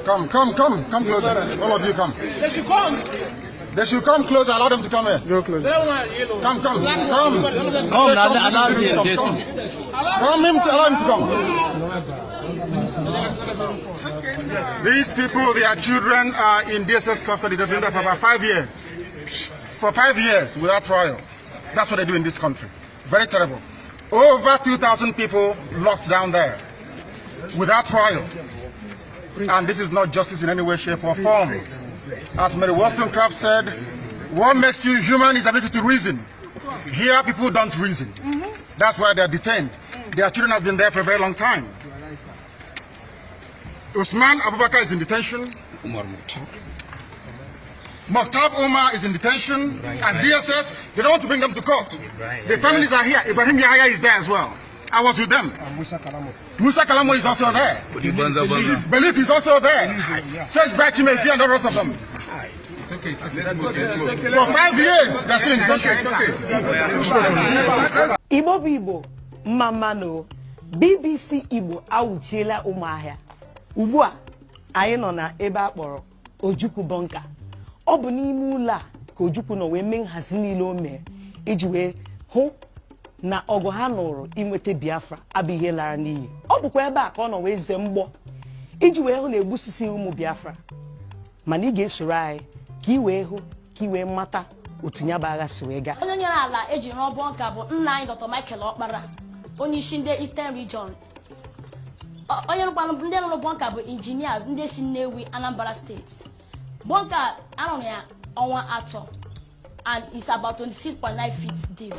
Come closer. All of you come. They should come. They should come closer. Allow them to come here. Go closer. Come. Come, Allow him to come. These people, their children are in DSS custody. They've been there for about 5 years. For 5 years without trial. That's what they do in this country. Very terrible. Over 2,000 people locked down there without trial. And this is not justice in any way, shape, or form. As Mary Wollstonecraft said, what makes you human is ability to reason. Here, people don't reason. That's why they're detained. Their children have been there for a very long time. Usman Abubakar is in detention. Mukhtar Omar is in detention. At DSS, they don't want to bring them to court. The families are here. Ibrahim Yahya is there as well. I was with them. Musa Kalamo is also there. Belief is also there. Says Bright Chimezi and the rest of them. For 5 years, they're still in detention. Igbo Mamano BBC Igbo awuchiela ụmụahịa. Ugbu a anyị nọ na ebe a kpọrọ Ojukwu Bunka. Ọ bụ n'ime ụlọ a ka Ojukwu nọ wee mee nhazi niile o mere iji wee hụ na ọgụ ha nụrụ inweta Biafra abụ ihe lara n'iyi. Ọ bụkwa ebe a ka ọ nọ wee zee mgbọ iji wee hụ na egbusisi ụmụ Biafra. Mana ị ga-esoro anyị ka ị wee hụ ka ị wee mata otu nya bụ agha si wee gaa. Onye nyere ala eji rụọ Bunka bụ nna anyị Dr. Michael Okpara, onye isi ndị Eastern Region. Onye rụkwanụ ndị rụrụ Bunka bụ engineers ndị si Nnewi, Anambra State. Bunka arụrụ ya ọnwa atọ and it's about 26.9 feet deep.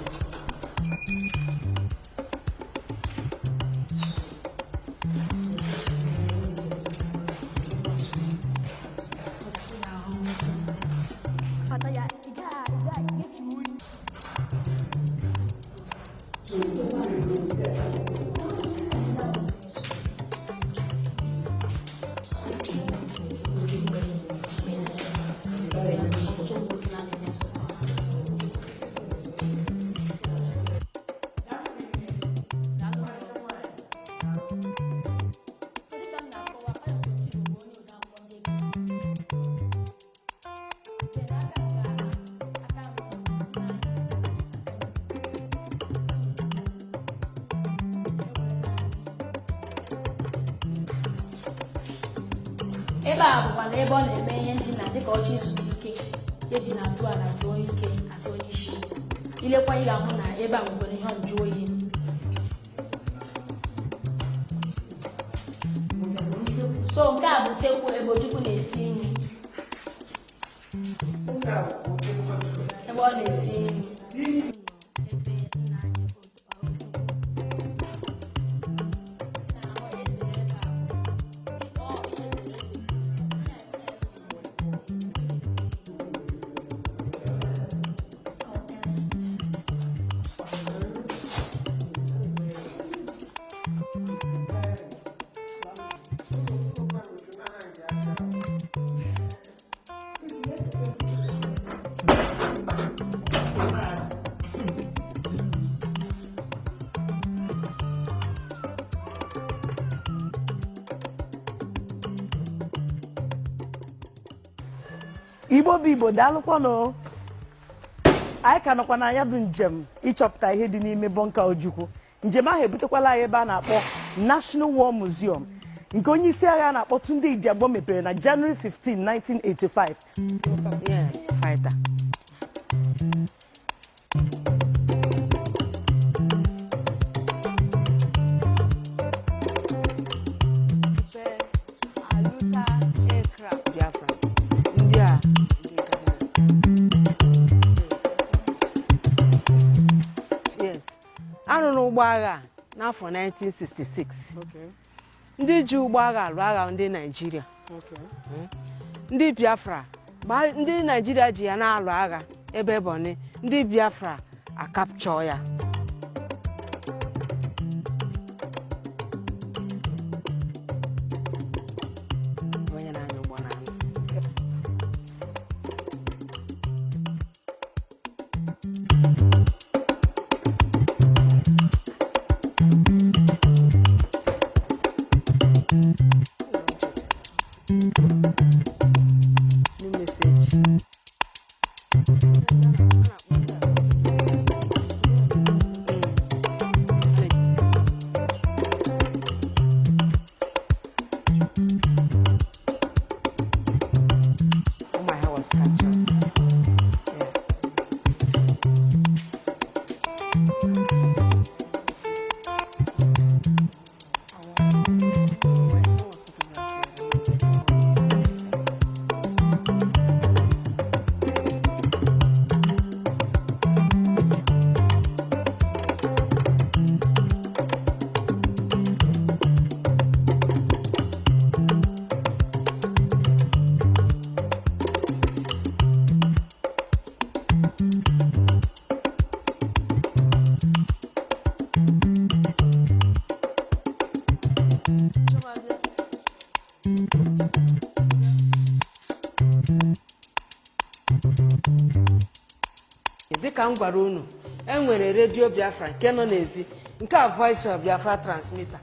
Ebe a bụkwa na ebe ọ na-eme ihe ndina dịka ọchị izuzu ike eji na-atụ ala zuo ike asị onye isi. Ilekwa ị ga-ahụ na ebe a nwere ihe nju oyi. So nke a bụ usekwu ebe Ojukwu na-esi nri. Ebe ọ na-esi nri. Igbo daalụkwanụ. Anyị ka nọkwa na ya bụ njem ịchọpụta ihe dị n'ime Bunka Ojukwu. Njem ahụ ebutekwala anyị ebe a na-akpọ National War Museum nke onye isi agha na-akpọ Tunde Idiagbo mepere na January 15, 1985. Yeah, fighter. Anụrụ ụgbọ agha n'afọ 1966. Ndị ji ụgbọ agha alụ agha ndị Naịjirịa. Ndị Biafra, ndị Naịjirịa ji ya na-alụ agha ebe Ebonyi, ndị Biafra akapchọ ya. New message. Oh, my hair was captured. Dịka m gwara unu, enwere redio Biafra nke nọ n'ezi, nke a Voice of Biafra transmitter.